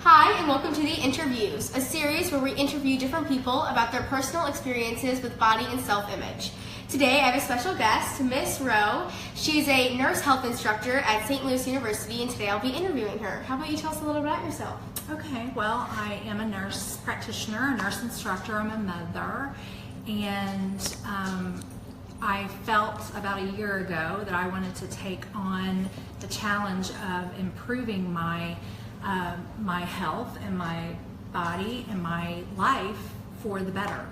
Hi, and welcome to the IntervYOUs, a series where we interview different people about their personal experiences with body and self-image. Today I have a special guest, Miss Rowe. She's a nurse health instructor at St. Louis University, and today I'll be interviewing her. How about you tell us a little about yourself? Okay, well, I am a nurse practitioner, a nurse instructor, I'm a mother, and I felt about a year ago that I wanted to take on the challenge of improving my health and my body and my life for the better.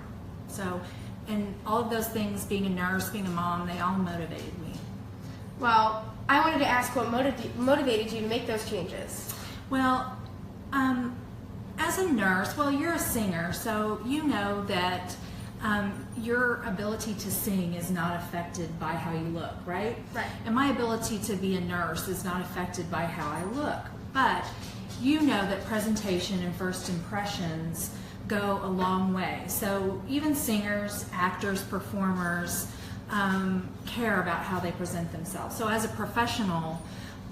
So, and all of those things, being a nurse, being a mom, they all motivated me. Well, I wanted to ask what motivated you to make those changes. Well, as a nurse, well, you're a singer, so you know that your ability to sing is not affected by how you look, right? Right. And my ability to be a nurse is not affected by how I look. But you know that presentation and first impressions go a long way. So even singers, actors, performers care about how they present themselves. So as a professional,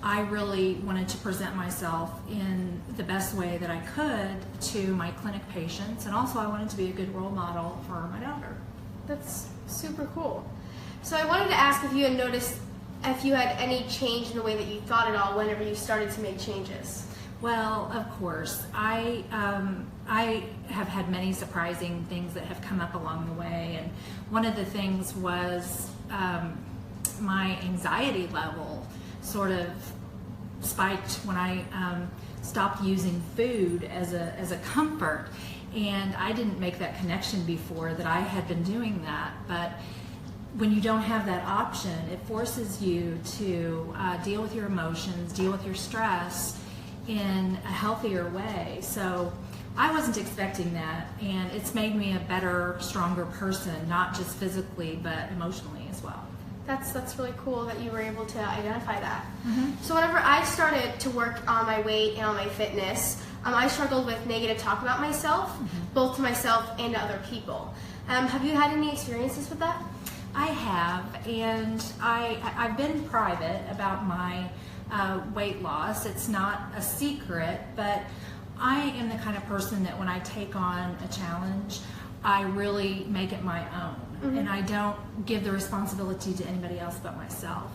I really wanted to present myself in the best way that I could to my clinic patients, and also I wanted to be a good role model for my daughter. That's super cool. So I wanted to ask if you had noticed if you had any change in the way that you thought at all whenever you started to make changes. Well, of course. I have had many surprising things that have come up along the way, and one of the things was my anxiety level sort of spiked when I stopped using food as a comfort, and I didn't make that connection before that I had been doing that. But when you don't have that option, it forces you to deal with your emotions, deal with your stress in a healthier way. So I wasn't expecting that, and it's made me a better, stronger person, not just physically but emotionally as well. That's really cool that you were able to identify that. Mm-hmm. So whenever I started to work on my weight and on my fitness, I struggled with negative talk about myself, both to myself and to other people. Have you had any experiences with that? I have, and I've been private about my weight loss. It's not a secret, but I am the kind of person that when I take on a challenge, I really make it my own. And I don't give the responsibility to anybody else but myself.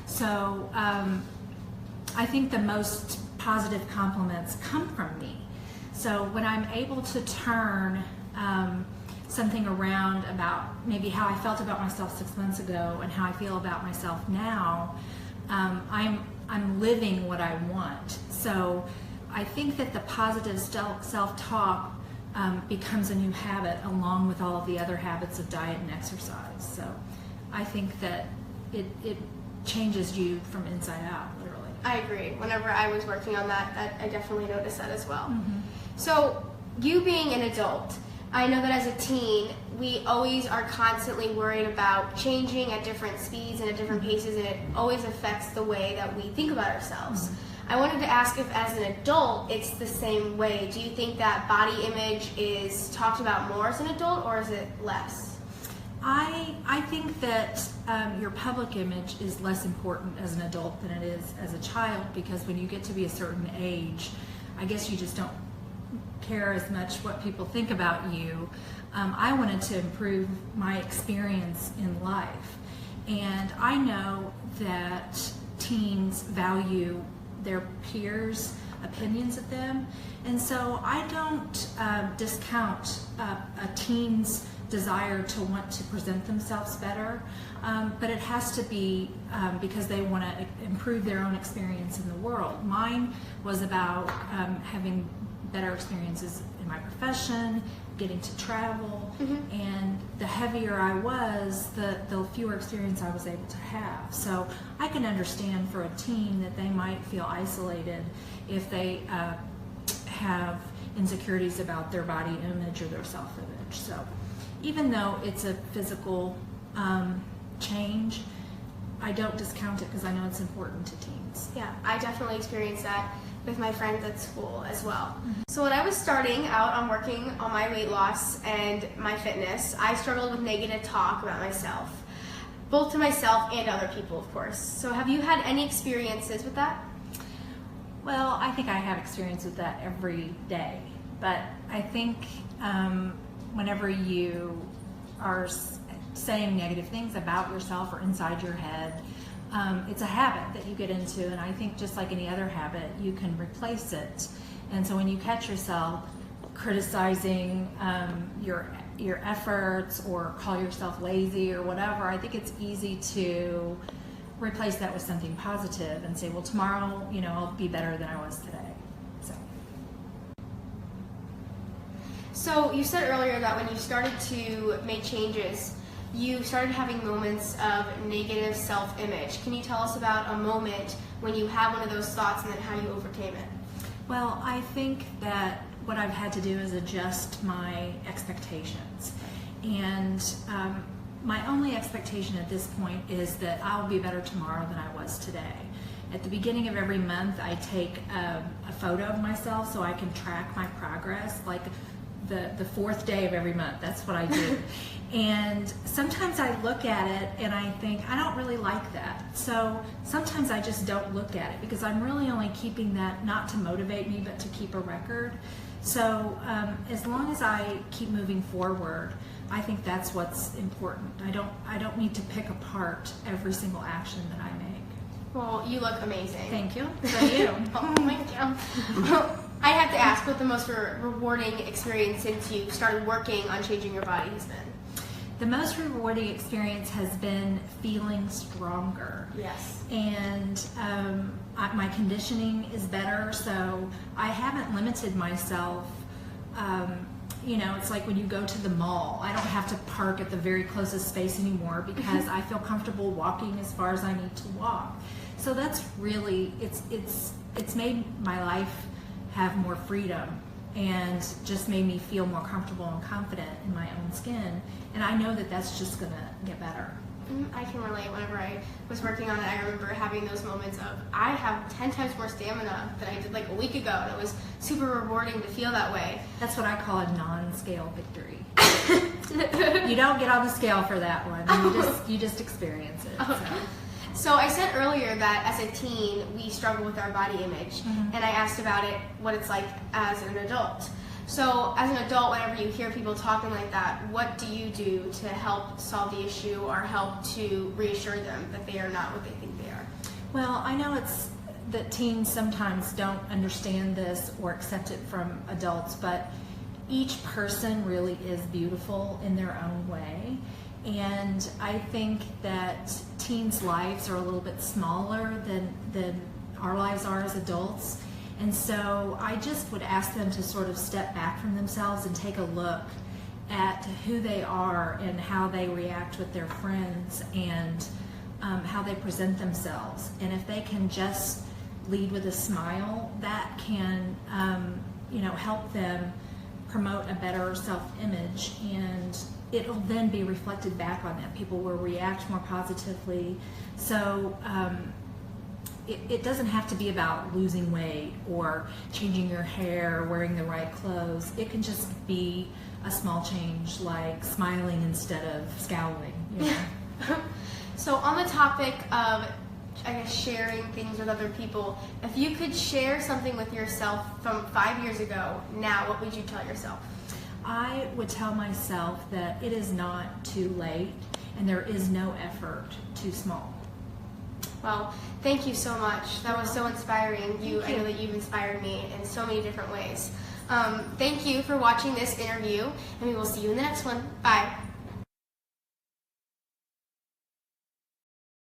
So I think the most positive compliments come from me. So when I'm able to turn something around about maybe how I felt about myself 6 months ago and how I feel about myself now, I'm living what I want. So I think that the positive self-talk becomes a new habit along with all of the other habits of diet and exercise. So I think that it changes you from inside out, literally. I agree. Whenever I was working on that, I definitely noticed that as well. So you being an adult, I know that as a teen, we always are constantly worried about changing at different speeds and at different paces, and it always affects the way that we think about ourselves. I wanted to ask if as an adult it's the same way. Do you think that body image is talked about more as an adult, or is it less? I think that your public image is less important as an adult than it is as a child, because when you get to be a certain age, I guess you just don't care as much what people think about you. I wanted to improve my experience in life, and I know that teens value their peers' opinions of them, and so I don't discount a teen's desire to want to present themselves better, but it has to be because they want to improve their own experience in the world. Mine was about having better experiences in my profession, getting to travel, and the heavier I was, the fewer experience I was able to have. So I can understand for a teen that they might feel isolated if they have insecurities about their body image or their self-image. So even though it's a physical change, I don't discount it because I know it's important to teens. Yeah, I definitely experienced that with my friends at school as well. So when I was starting out on working on my weight loss and my fitness, I struggled with negative talk about myself, both to myself and other people, of course. So have you had any experiences with that? Well, I think I have experience with that every day, but I think whenever you are saying negative things about yourself or inside your head, it's a habit that you get into, and I think just like any other habit, you can replace it. And so when you catch yourself criticizing your efforts or call yourself lazy or whatever, I think it's easy to replace that with something positive and say, well, tomorrow, I'll be better than I was today. So you said earlier that when you started to make changes, you started having moments of negative self-image. Can you tell us about a moment when you had one of those thoughts and then how you overcame it? Well, I think that what I've had to do is adjust my expectations. And my only expectation at this point is that I'll be better tomorrow than I was today. At the beginning of every month, I take a photo of myself so I can track my progress, like the fourth day of every month. That's what I do. And sometimes I look at it and I think, I don't really like that. So sometimes I just don't look at it because I'm really only keeping that not to motivate me, but to keep a record. So as long as I keep moving forward, I think that's what's important. I don't need to pick apart every single action that I make. Well, you look amazing. Thank you. So you. Oh, thank you. I have to ask what the most rewarding experience since you started working on changing your body has been. The most rewarding experience has been feeling stronger. Yes. And my conditioning is better, so I haven't limited myself. It's like when you go to the mall, I don't have to park at the very closest space anymore because I feel comfortable walking as far as I need to walk. So that's really, it's made my life have more freedom and just made me feel more comfortable and confident in my own skin. And I know that that's just going to get better. I can relate. Whenever I was working on it, I remember having those moments of, I have 10 times more stamina than I did like a week ago, and it was super rewarding to feel that way. That's what I call a non-scale victory. You don't get on the scale for that one. You just experience it. So I said earlier that as a teen, we struggle with our body image, and I asked about it, what it's like as an adult. So as an adult, whenever you hear people talking like that, what do you do to help solve the issue or help to reassure them that they are not what they think they are? Well, I know it's that teens sometimes don't understand this or accept it from adults, but each person really is beautiful in their own way. And I think that teens' lives are a little bit smaller than our lives are as adults. And so I just would ask them to sort of step back from themselves and take a look at who they are and how they react with their friends and how they present themselves. And if they can just lead with a smile, that can help them promote a better self-image, and it'll then be reflected back on them. People will react more positively. So it doesn't have to be about losing weight or changing your hair or wearing the right clothes. It can just be a small change, like smiling instead of scowling. So on the topic of, I guess, sharing things with other people, if you could share something with yourself from 5 years ago, now, what would you tell yourself? I would tell myself that it is not too late and there is no effort too small. Well, thank you so much. That was so inspiring. I know that you've inspired me in so many different ways. Thank you for watching this interview, and we will see you in the next one. Bye.